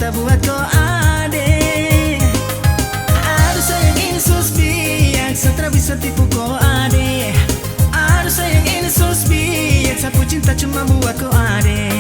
cinta buat kau ade. Aduh sayang ini susbiak, satra bisa tipu kau ade. Aduh sayang ini susbiak, sapu cinta cuma buat kau ade.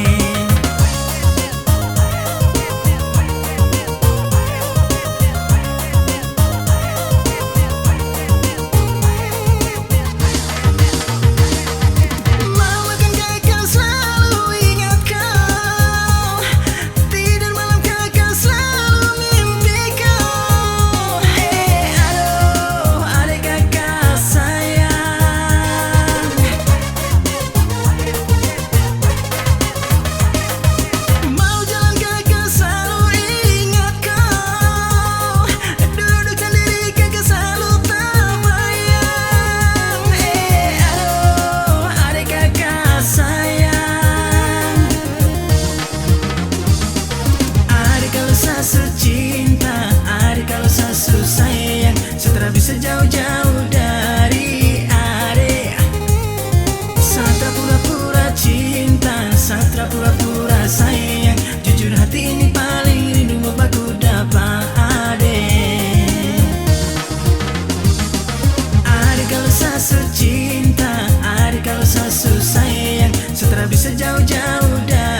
Bisa jauh-jauh dari ade. Satra pura-pura cinta, satra pura-pura sayang. Jujur hati ini paling rindu baku dapat ade. Ade kalau sasu cinta, ade kalau sasu sayang. Satra bisa jauh-jauh dari